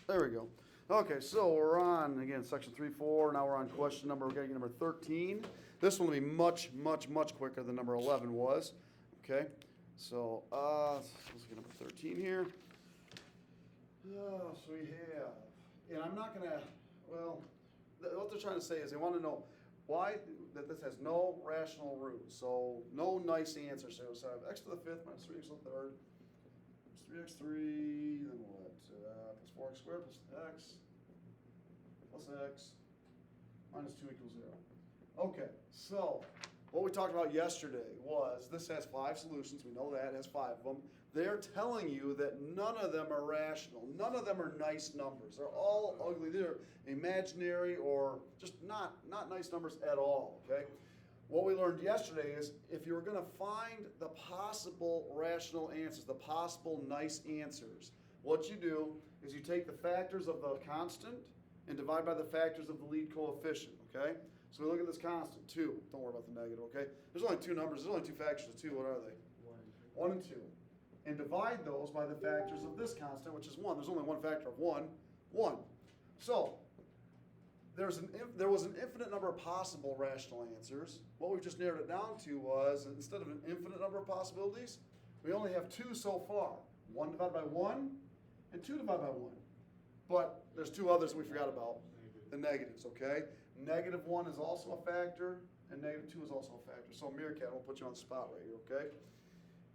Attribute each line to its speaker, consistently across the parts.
Speaker 1: There we go. Okay, so we're on, again, section 3-4. Now we're on question number, we're getting number 13. This one will be much, much, much quicker than number 11 was. Okay, so let's get number 13 here. So we have, and I'm not going to, well, what they're trying to say is they want to know why that this has no rational root. So no nice answer. So I have x to the fifth minus 3x to the third. 3x3, then what? Plus 4x squared plus x plus x minus 2 equals 0. Okay, so what we talked about yesterday was this has 5 solutions. We know that it has 5 of them. They're telling you that none of them are rational. None of them are nice numbers. They're all ugly. They're imaginary or just not nice numbers at all, okay? What we learned yesterday is if you were going to find the possible rational answers, the possible nice answers, what you do is you take the factors of the constant and divide by the factors of the lead coefficient, okay? So we look at this constant, 2. Don't worry about the negative, okay? There's only 2 numbers. There's only 2 factors of 2. What are they? 1 and 2. And divide those by the factors of this constant, which is 1. There's only one factor of 1, 1. So there was an infinite number of possible rational answers. What we've just narrowed it down to was, instead of an infinite number of possibilities, we only have 2 so far. 1 divided by 1 and 2 divided by 1. But there's 2 others we forgot about, the negatives, okay? Negative 1 is also a factor, and negative 2 is also a factor. So Meerkat, we'll put you on the spot right here, okay?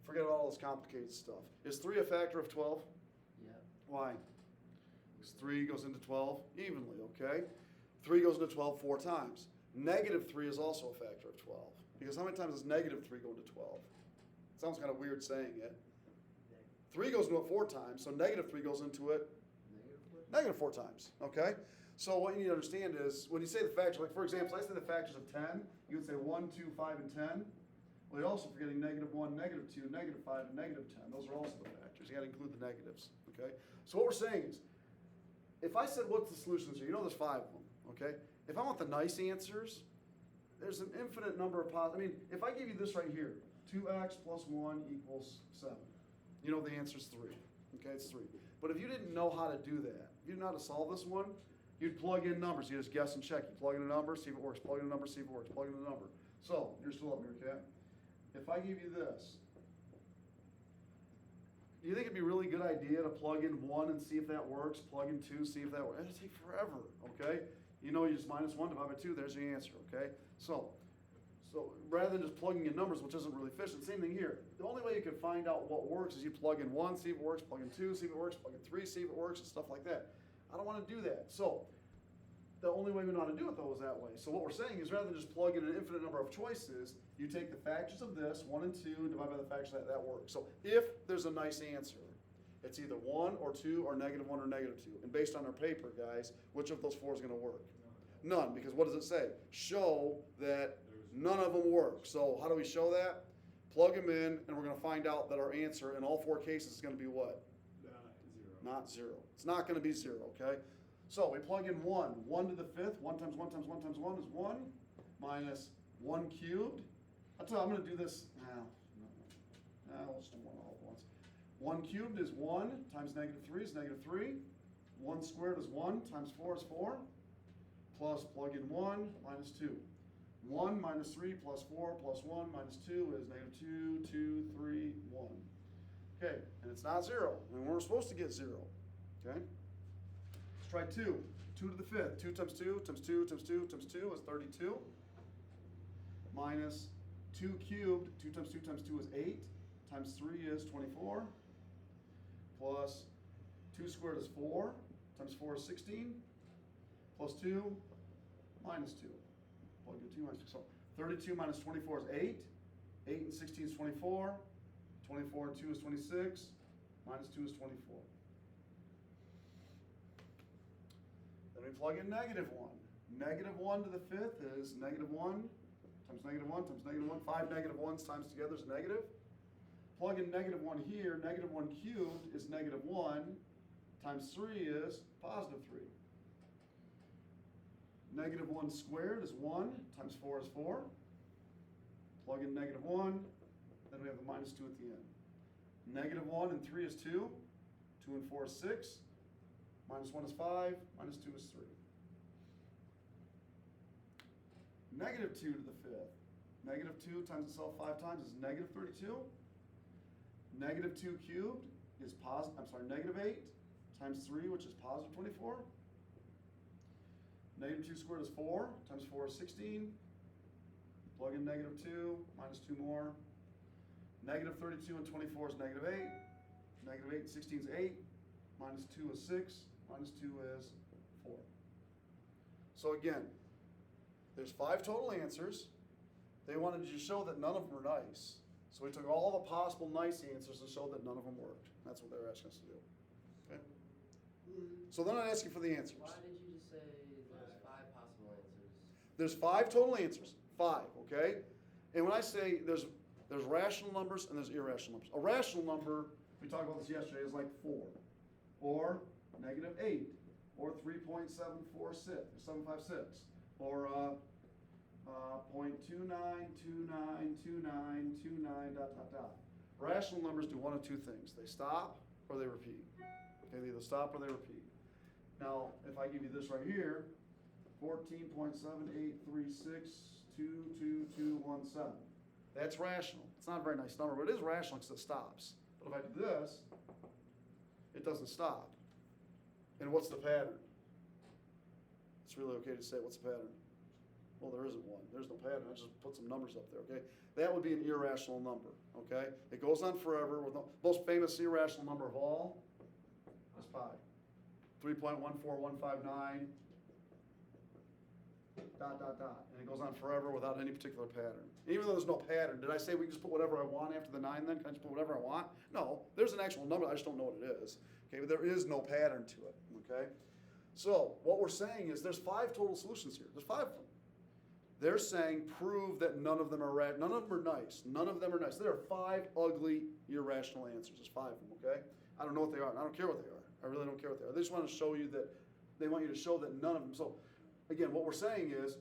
Speaker 1: Forget about all this complicated stuff. Is 3 a factor of 12?
Speaker 2: Yeah.
Speaker 1: Why? Because 3 goes into 12 evenly, okay? 3 goes into 12 4 times. Negative 3 is also a factor of 12. Because how many times does negative 3 go into 12? Sounds kind of weird saying it. 3 goes into it 4 times, so negative 3 goes into it negative 4 times, okay? So what you need to understand is, when you say the factors, like for example, I say the factors of 10, you would say 1, 2, 5, and 10. Well, you're also forgetting negative 1, negative 2, negative 5, and negative 10. Those are also the factors. You got to include the negatives, okay? So what we're saying is, if I said what's the solutions here, you know there's 5 of them, okay? If I want the nice answers, there's an infinite number of I mean, if I give you this right here, 2x plus 1 equals 7, you know the answer is 3, okay? It's 3. But if you didn't know how to do that, if you didn't know how to solve this one, you'd plug in numbers. You just guess and check. You plug in a number, see if it works. Plug in a number, see if it works. Plug in a number. So, you're still up, Meerkat. If I give you this, do you think it'd be a really good idea to plug in 1 and see if that works? Plug in 2, see if that works. It'll take forever, okay? You know, you just minus 1 divided by 2, there's your answer, okay? So rather than just plugging in numbers, which isn't really efficient, same thing here. The only way you can find out what works is you plug in 1, see if it works, plug in 2, see if it works, plug in 3, see if it works, and stuff like that. I don't want to do that. So the only way we know how to do it, though, is that way. So what we're saying is rather than just plug in an infinite number of choices, you take the factors of this, 1 and 2, and divide by the factors of that works. So if there's a nice answer, it's either 1 or 2 or negative 1 or negative 2. And based on our paper, guys, which of those 4 is going to work? None, because what does it say? Show that none of them work. So how do we show that? Plug them in, and we're going to find out that our answer in all 4 cases is going to be what? Not 0. It's not going to be 0, okay? So we plug in 1. 1 to the 5th. 1 times 1 times 1 times 1 is 1 minus 1 cubed. I'm going to do this now. No, let's do 1 all at once. 1 cubed is 1 times negative 3 is negative 3. 1 squared is 1 times 4 is 4. Plus plug in 1 minus 2. 1 minus 3 plus 4 plus 1 minus 2 is negative 2, 2, 3, 1. Okay, and it's not 0. And we're supposed to get 0. Okay? Let's try 2. 2 to the 5th. 2 times 2 times 2 times 2 times 2 is 32. Minus 2 cubed. 2 times 2 times 2 is 8. Times 3 is 24. Plus 2 squared is 4. Times 4 is 16. Plus 2 minus 2. Plug in 2 minus 2. So 32 minus 24 is 8. 8 and 16 is 24. 24 and 2 is 26. Minus 2 is 24. Then we plug in negative 1. Negative 1 to the 5th is negative 1 times negative 1 times negative 1. 5 negative 1s times together is negative. Plug in negative 1 here. Negative 1 cubed is negative 1 times 3 is positive 3. Negative 1 squared is 1 times 4 is 4. Plug in negative 1. Then we have the minus 2 at the end. Negative 1 and 3 is 2. 2 and 4 is 6. Minus 1 is 5, minus 2 is 3. Negative 2 to the 5th. Negative 2 times itself 5 times is negative 32. Negative 2 cubed is negative 8 times 3, which is positive 24. Negative 2 squared is 4, times 4 is 16. Plug in negative 2, minus 2 more. Negative 32 and 24 is negative 8. Negative 8 and 16 is 8. Minus 2 is 6. Minus 2 is 4. So again, there's 5 total answers. They wanted you to show that none of them were nice. So we took all the possible nice answers and showed that none of them worked. That's what they were asking us to do. Okay? So then I ask you for the answers.
Speaker 2: Why did you just say there's 5 possible answers?
Speaker 1: There's 5 total answers. 5, okay? And when I say there's rational numbers and there's irrational numbers. A rational number, we talked about this yesterday, is like 4, or negative 8, or 3.746, or 0.29292929. Rational numbers do one of two things. They stop or they repeat. Okay, they either stop or they repeat. Now, if I give you this right here, 14.7836222217. That's rational. It's not a very nice number, but it is rational because it stops. But if I do this, it doesn't stop. And what's the pattern? It's really okay to say, what's the pattern? Well, there isn't one. There's no pattern. I just put some numbers up there, okay? That would be an irrational number, okay? It goes on forever. With the most famous irrational number of all is pi. 3.14159, ... And it goes on forever without any particular pattern. Even though there's no pattern, did I say we can just put whatever I want after the 9 then? Can I just put whatever I want? No, there's an actual number. I just don't know what it is. Okay, but there is no pattern to it, okay? So what we're saying is there's 5 total solutions here. There's 5 of them. They're saying prove that none of them are none of them are nice. None of them are nice. There are 5 ugly, irrational answers. There's 5 of them, okay? I don't know what they are. I don't care what they are. I really don't care what they are. They just want to show you that, they want you to show that none of them. So again, what we're saying is,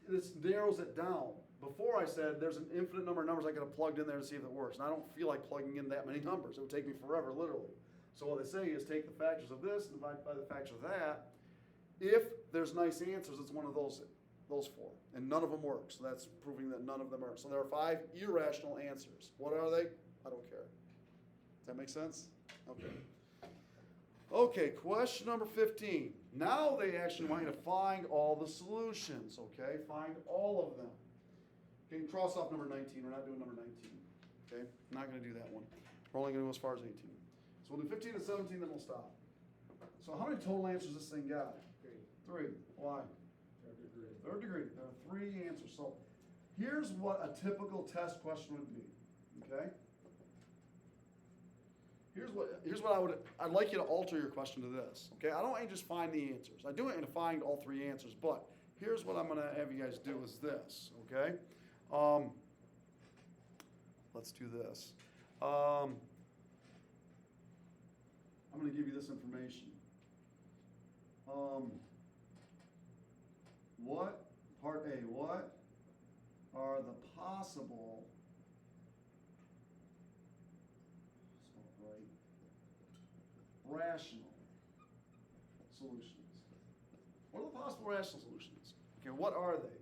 Speaker 1: this narrows it down. Before I said there's an infinite number of numbers I could have plugged in there to see if it works. And I don't feel like plugging in that many numbers. It would take me forever, literally. So what they say is take the factors of this and divide by the factors of that. If there's nice answers, it's one of those 4. And none of them work. So that's proving that none of them are. So there are 5 irrational answers. What are they? I don't care. Does that make sense? Okay. Okay, question number 15. Now they actually want you to find all the solutions, okay? Find all of them. Okay, cross off number 19. We're not doing number 19. Okay, I'm not going to do that one. We're only going to go as far as 18. So we'll do 15 and 17, then we'll stop. So how many total answers this thing got? 3. Why? Third degree. There are 3 answers. So here's what a typical test question would be, okay? Here's what I'd like you to alter your question to this, okay? I don't want you to just find the answers. I do want you to find all 3 answers, but here's what I'm going to have you guys do is this, okay? Let's do this. I'm going to give you this information. Part A, what are the possible rational solutions? What are the possible rational solutions? Okay, what are they?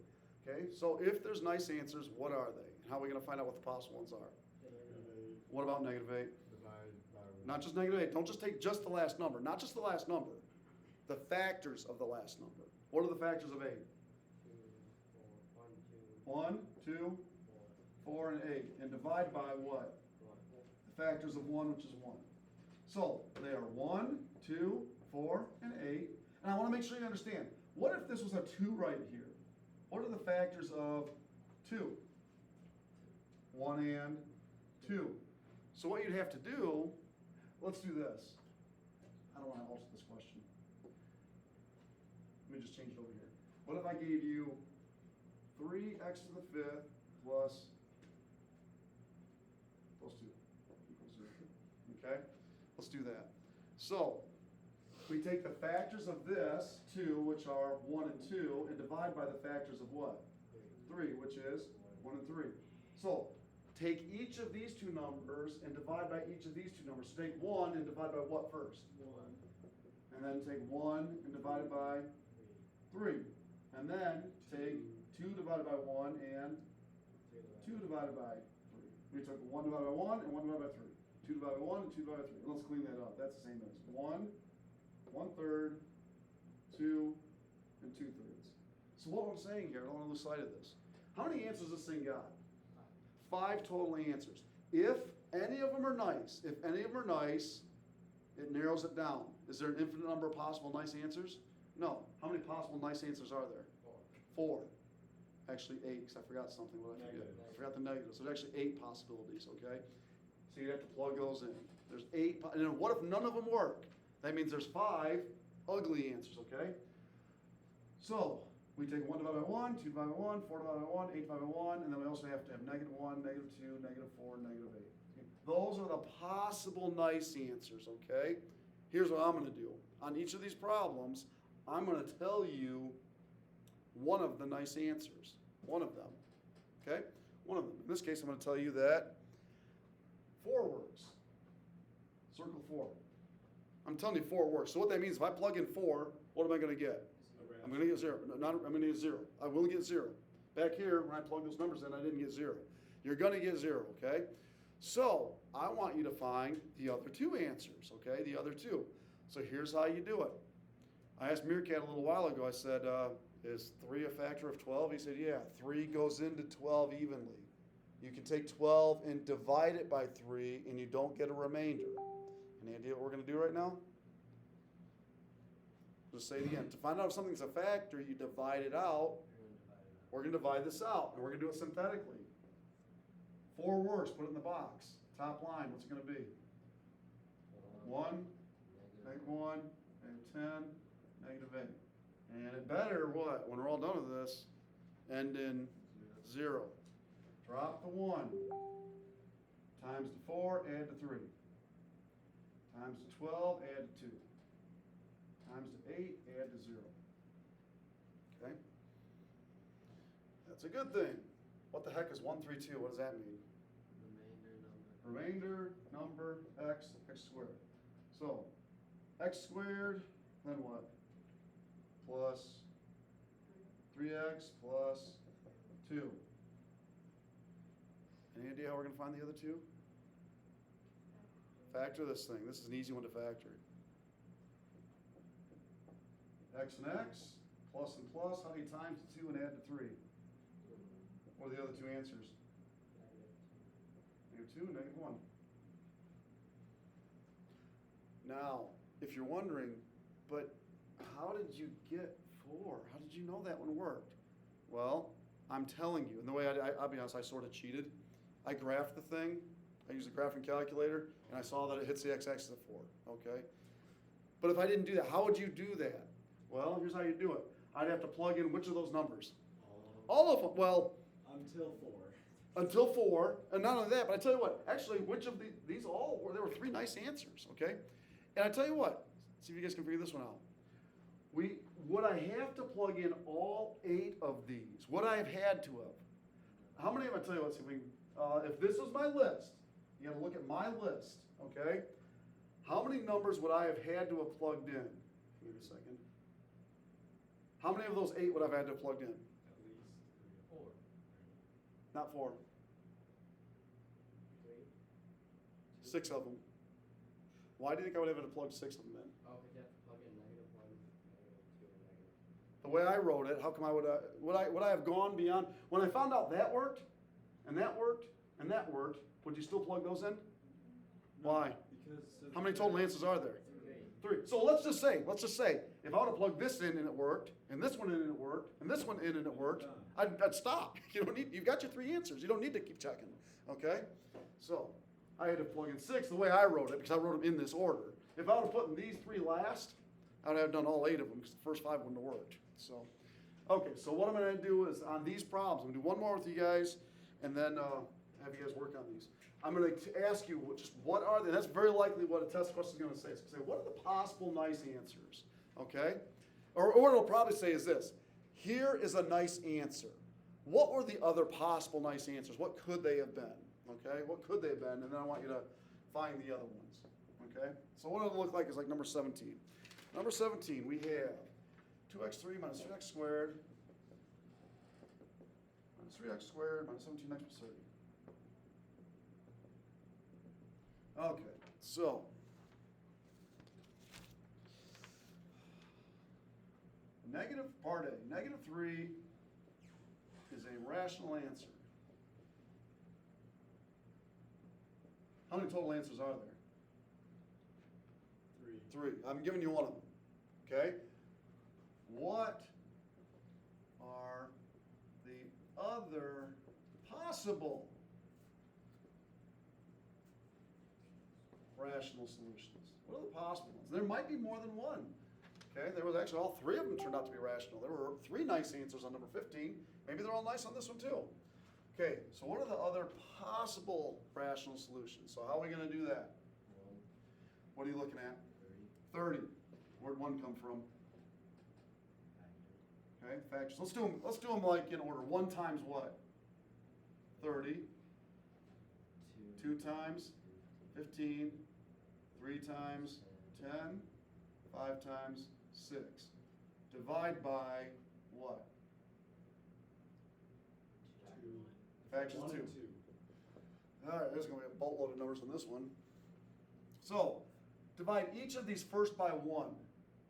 Speaker 1: Okay, so if there's nice answers, what are they? And how are we going to find out what the possible ones are? What about negative 8? Not just negative 8. Don't just take just the last number. Not just the last number. The factors of the last number. What are the factors of 8? 1, 2, 4, and 8. And divide by what? The factors of 1, which is 1. So they are 1, 2, 4, and 8. And I want to make sure you understand. What if this was a 2 right here? What are the factors of 2? 1 and 2. So what you'd have to do, let's do this. I don't want to alter this question. Let me just change it over here. What if I gave you 3x to the 5th plus 2 equals 0? Okay? Let's do that. So, we take the factors of this, 2, which are 1 and 2, and divide by the factors of what? 3, which is 1 and 3. So, take each of these two numbers and divide by each of these two numbers. So take 1 and divide by what first?
Speaker 3: 1,
Speaker 1: And then take 1 and divide it by 3. And then take 2 divided by 1 and 2 divided by 3. We took 1 divided by 1 and 1 divided by 3. 2 divided by 1 and 2 divided by 3. And let's clean that up. That's the same as 1, 1/3, 2, and 2/3. So what I'm saying here, I don't want to lose sight of this. How many answers this thing got? 5 total answers. If any of them are nice, it narrows it down. Is there an infinite number of possible nice answers? No. How many possible nice answers are there? 4. Actually 8, because I forgot something. What did I forget?
Speaker 3: Negative.
Speaker 1: I forgot the negatives. So there's actually 8 possibilities, okay? So you have to plug those in. There's 8, and then what if none of them work? That means there's 5 ugly answers, okay? So we take 1 divided by 1, 2 divided by 1, 4 divided by 1, 8 divided by 1, and then we also have to have -1, -2, -4, -8. Those are the possible nice answers, okay? Here's what I'm going to do. On each of these problems, I'm going to tell you one of the nice answers. One of them, okay? One of them. In this case, I'm going to tell you that 4 works. Circle 4. I'm telling you 4 works. So what that means, if I plug in 4, what am I going to get? I'm going to get 0. I'm going to get 0. I will get 0. Back here, when I plug those numbers in, I didn't get 0. You're going to get 0, okay? So I want you to find the other 2 answers, okay? The other 2. So here's how you do it. I asked Meerkat a little while ago, I said, is 3 a factor of 12? He said, yeah, 3 goes into 12 evenly. You can take 12 and divide it by 3, and you don't get a remainder. Any idea what we're going to do right now? Just say it again. To find out if something's a factor, you divide it out. We're going to divide this out, and we're going to do it synthetically. 4 words, put it in the box. Top line, what's it going to be? 1, -1, -10, -8. And it better, what? When we're all done with this, end in 0. Drop the 1. Times the 4, add the 3. Times the 12, add the 2. Times the 8, add the 0. Okay? That's a good thing. What the heck is 1, 3, 2? What does that mean? Remainder number x squared. So, x squared, then what? Plus 3x plus 2. Any idea how we're going to find the other 2? Factor this thing. This is an easy one to factor. X and x, plus and plus. How do you times the 2 and add the 3? What are the other 2 answers? -2 and -1. Now, if you're wondering, but how did you get 4? How did you know that one worked? Well, I'm telling you, and the way I'll be honest, I sort of cheated. I graphed the thing. I used a graphing calculator, and I saw that it hits the x-axis at 4, okay? But if I didn't do that, how would you do that? Well, here's how you do it. I'd have to plug in which of those numbers? All of them. Well,
Speaker 3: until 4.
Speaker 1: Until 4, and not only that, but I tell you what, actually, which of these all were, there were 3 nice answers, okay? And I tell you what, see if you guys can figure this one out. Would I have to plug in all 8 of these? Would I have had to have? How many of them, I tell you what, see if we can, if this was my list, you gotta look at my list, okay? How many numbers would I have had to have plugged in? Give me a second. How many of those 8 would I have had to have plugged in?
Speaker 3: At least 3 or 4.
Speaker 1: Not 4. 6 of them. Why do you think I would have had to plug 6 of them in?
Speaker 2: Oh, but you have to plug in -1, -2, and -.
Speaker 1: The way I wrote it, how come would I have gone beyond, when I found out that worked, and that worked, and that worked, would you still plug those in? Why?
Speaker 3: Because
Speaker 1: How many total answers are there?
Speaker 2: 3.
Speaker 1: 3. So let's just say, if I would have plugged this in and it worked, and this one in and it worked, and this one in and it worked, I'd stop. You've got your 3 answers. You don't need to keep checking, okay? So I had to plug in 6 the way I wrote it, because I wrote them in this order. If I would have put these 3 last, I would have done all 8 of them, because the first 5 wouldn't have worked. So, okay, so what I'm going to do is on these problems, I'm going to do one more with you guys, and then have you guys work on these. I'm going to ask you just what are they, and that's very likely what a test question is going to say. It's going to say, what are the possible nice answers, okay? Or what it'll probably say is this: here is a nice answer. What were the other possible nice answers? What could they have been? Okay, what could they have been? And then I want you to find the other ones. Okay, so what it'll look like is like number 17. Number 17, we have 2x3 minus 3x squared minus 3x squared minus 17x plus 30. Okay, so negative part A, negative 3 is a rational answer. How many total answers are there?
Speaker 3: Three.
Speaker 1: 3. I'm giving you one of them. Okay? What are the other possible rational solutions? What are the possible ones? There might be more than one. Okay? There was actually all 3 of them turned out to be rational. There were 3 nice answers on number 15. Maybe they're all nice on this one too. Okay, so what are the other possible rational solutions? So how are we going to do that? What are you looking at? 30. Where'd 1 come from? Okay, factors. Let's do them like in order. 1 times what? 30. 2 times 15. 3 times 10. 5 times 6. Divide by what? Factors
Speaker 3: 1
Speaker 1: 2.
Speaker 3: and 2.
Speaker 1: All right, there's going to be a boatload of numbers on this one. So, divide each of these first by 1.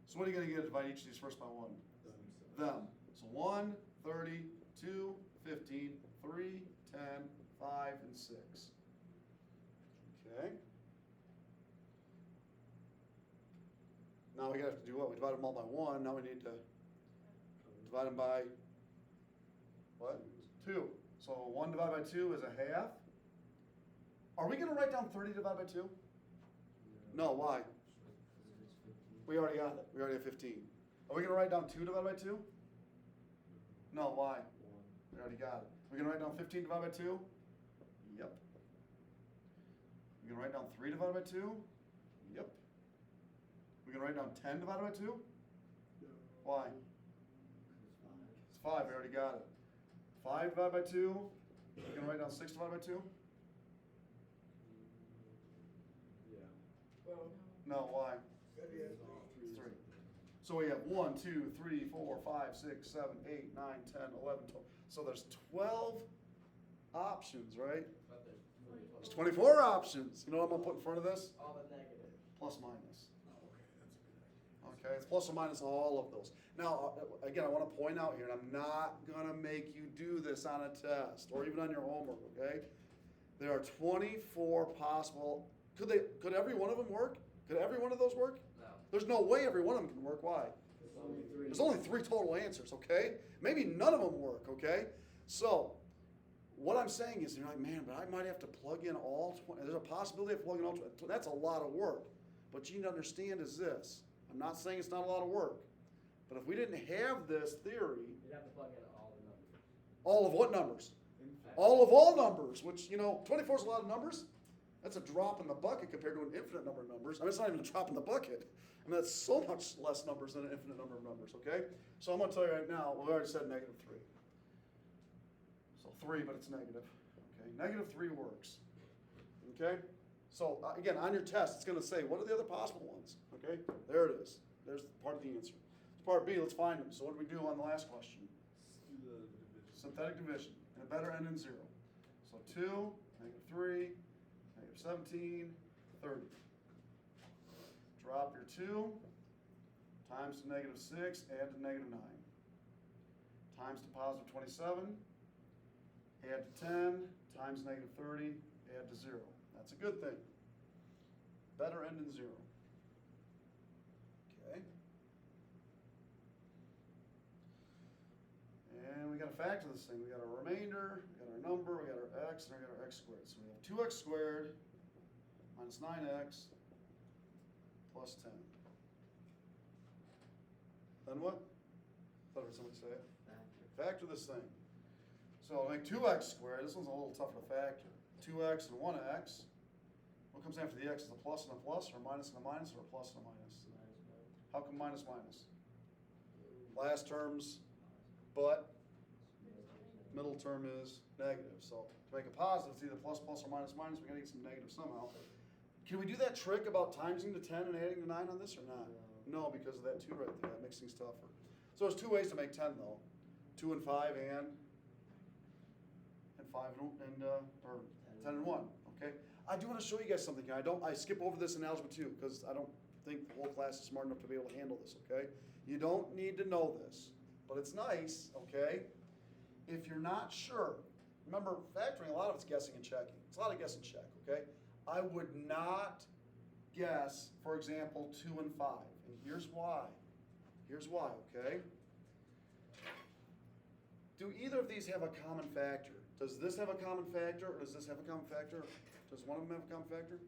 Speaker 1: So what are you going to get to divide each of these first by 1? Them. So 1, 30, 2, 15, 3, 10, 5, and 6. Okay. Now we have to do what? We divide them all by 1. Now we need to divide them by what? 2. So 1 divided by 2 is a half. Are we going to write down 30 divided by 2? No, why? We already got it. We already have 15. Are we going to write down 2 divided by 2? No, why? We already got it. We're going to write down 15 divided by 2? Yep. We're going to write down 3 divided by 2? Yep. We're going to write down 10 divided by 2? Why? It's 5. We already got it. 5 divided by 2? We're going to write down 6 divided by 2?
Speaker 3: Yeah.
Speaker 2: Well,
Speaker 1: No, why?
Speaker 3: Three.
Speaker 1: 3. So we have 1, 2, 3, 4, 5, 6, 7, 8, 9, 10, 11, 12. So there's 12 options, right?
Speaker 2: but
Speaker 1: There's 24 options. You know what I'm going to put in front of this?
Speaker 2: all the negative.
Speaker 1: Plus minus. Okay, it's plus or minus all of those. Now, again, I want to point out here, and I'm not going to make you do this on a test or even on your homework, okay? There are 24 possible. Could every one of them work? Could every one of those work?
Speaker 2: No.
Speaker 1: There's no way every one of them can work. Why?
Speaker 3: There's only 3.
Speaker 1: There's only 3 total answers, okay? Maybe none of them work, okay? So, what I'm saying is, you're like, man, but I might have to plug in all 20. There's a possibility of plugging all 20. That's a lot of work. What you need to understand is this. I'm not saying it's not a lot of work. But if we didn't have this theory,
Speaker 2: You'd have to plug in all the numbers.
Speaker 1: all of what numbers?
Speaker 3: In fact,
Speaker 1: All of all numbers, which, 24 is a lot of numbers. That's a drop in the bucket compared to an infinite number of numbers. I mean, it's not even a drop in the bucket. I mean, that's so much less numbers than an infinite number of numbers, okay? So I'm going to tell you right now, we already said negative 3. So 3, but it's negative. Okay, negative 3 works. Okay? So again, on your test, it's going to say, what are the other possible ones? Okay? There it is. There's part of the answer. Part B, let's find them. So what did we do on the last question?
Speaker 3: do the division.
Speaker 1: Synthetic division, and it better end in 0. So 2, negative 3, negative 17, 30. Drop your 2, times to negative 6, add to negative 9. Times to positive 27, add to 10, times negative 30, add to 0. That's a good thing. Better end in 0. Okay. And we got to factor this thing. We got our remainder, we got our number, we got our x, and we got our x squared. So we have 2x squared minus 9x plus 10. Then what? Thought I heard somebody say it. Factor this thing. So make 2x squared. This one's a little tougher to factor. 2x and 1x. What comes after the x? Is a plus and a plus, or a minus and a minus, or a plus and a minus? How come minus minus? Last terms, but middle term is negative. So to make a positive, it's either plus, plus, or minus, minus, we gotta get some negative somehow. Can we do that trick about timesing to 10 and adding to 9 on this or not? No, because of that 2 right there, that makes things tougher. So there's 2 ways to make 10 though. 2 and 5 and 5 or 10 and 1, okay? I do wanna show you guys something here. I skip over this in algebra 2 because I don't think the whole class is smart enough to be able to handle this, okay? You don't need to know this, but it's nice, okay? If you're not sure, remember factoring, a lot of it's guessing and checking. It's a lot of guess and check, okay? I would not guess, for example, 2 and 5, and here's why. Here's why, okay? Do either of these have a common factor? Does this have a common factor, or does this have a common factor? Does one of them have a common factor?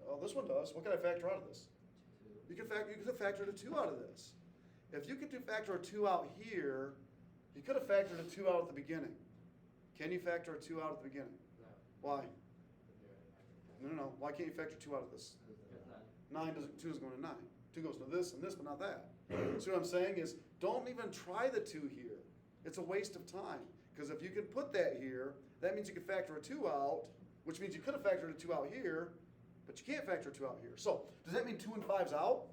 Speaker 1: Oh, this one does. What can I factor out of this? You could factor a 2 out of this. If you could factor a 2 out here, you could have factored a 2 out at the beginning. Can you factor a 2 out at the beginning?
Speaker 2: No.
Speaker 1: Why? No. Why can't you factor 2 out of this? 2 doesn't go to 9. 2 goes to this and this, but not that. So what I'm saying is, don't even try the 2 here. It's a waste of time. Because if you can put that here, that means you can factor a 2 out, which means you could have factored a 2 out here, but you can't factor a 2 out here. So, does that mean 2 and 5's out?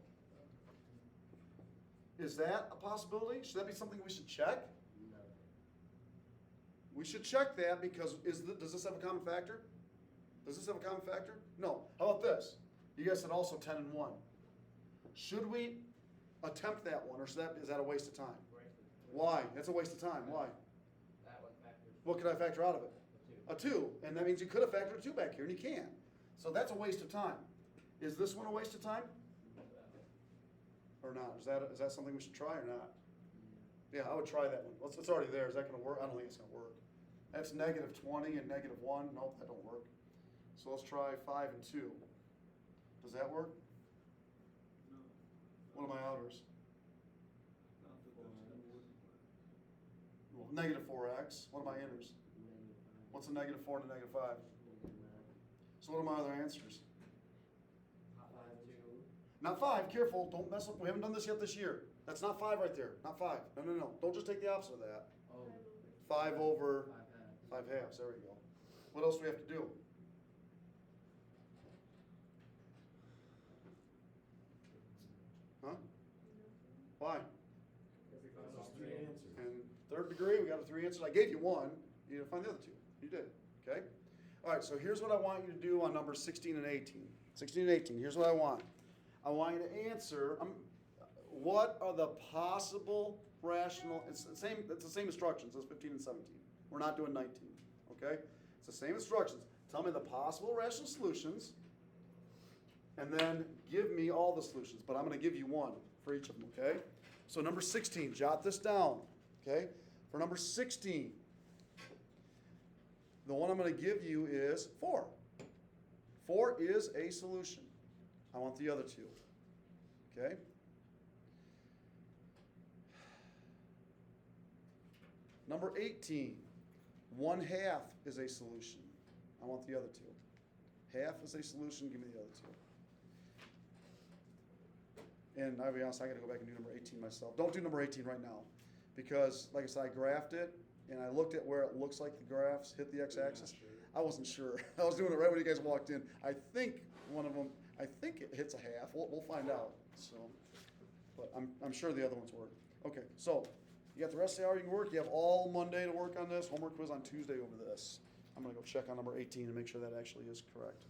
Speaker 1: Is that a possibility? Should that be something we should check?
Speaker 2: No.
Speaker 1: We should check that because does this have a common factor? Does this have a common factor? No. How about this? You guys said also 10 and 1. Should we attempt that one, or is that a waste of time? Why? That's a waste of time. Why?
Speaker 2: That one factors.
Speaker 1: What could I factor out of it?
Speaker 2: A 2.
Speaker 1: A 2. And that means you could have factored a 2 back here, and you can't. So that's a waste of time. Is this one a waste of time? Or not? Is that something we should try or not? Yeah, I would try that one. It's already there. Is that going to work? I don't think it's going to work. That's negative 20 and negative 1. Nope, that don't work. So let's try 5 and 2. Does that work?
Speaker 3: No.
Speaker 1: What are my outers?
Speaker 3: Not that that's gonna work.
Speaker 1: Well, negative 4x. What are my inners?
Speaker 2: -5.
Speaker 1: What's a negative 4 and a negative 5?
Speaker 2: -9.
Speaker 1: So what are my other answers?
Speaker 2: 5, 2.
Speaker 1: Not 5. Careful. Don't mess up. We haven't done this yet this year. That's not 5 right there. Not 5. No. Don't just take the opposite of that.
Speaker 2: Oh.
Speaker 1: 5 over
Speaker 2: 5 halves.
Speaker 1: 5 halves. There we go. What else do we have to do? Huh? Why?
Speaker 2: Because there's 3 answers.
Speaker 1: And third degree, we got the 3 answers. I gave you 1. You need to find the other 2. You did. Okay? All right, so here's what I want you to do on numbers 16 and 18. 16 and 18, here's what I want. I want you to answer, what are the possible rational, it's the same instructions as 15 and 17. We're not doing 19, okay? It's the same instructions. Tell me the possible rational solutions, and then give me all the solutions, but I'm gonna give you 1 for each of them, okay? So number 16, jot this down, okay? For number 16, the one I'm going to give you is 4. 4 is a solution. I want the other 2. Okay? Number 18. 1/2 is a solution. I want the other 2. Half is a solution. Give me the other 2. And I'll be honest, I got to go back and do number 18 myself. Don't do number 18 right now. Because, like I said, I graphed it. And I looked at where it looks like the graphs hit the x-axis. I wasn't sure. I was doing it right when you guys walked in. I think one of them, it hits a half. We'll find out. So, but I'm sure the other ones work. Okay, so you got the rest of the hour you can work. You have all Monday to work on this. Homework quiz on Tuesday over this. I'm gonna go check on number 18 and make sure that actually is correct.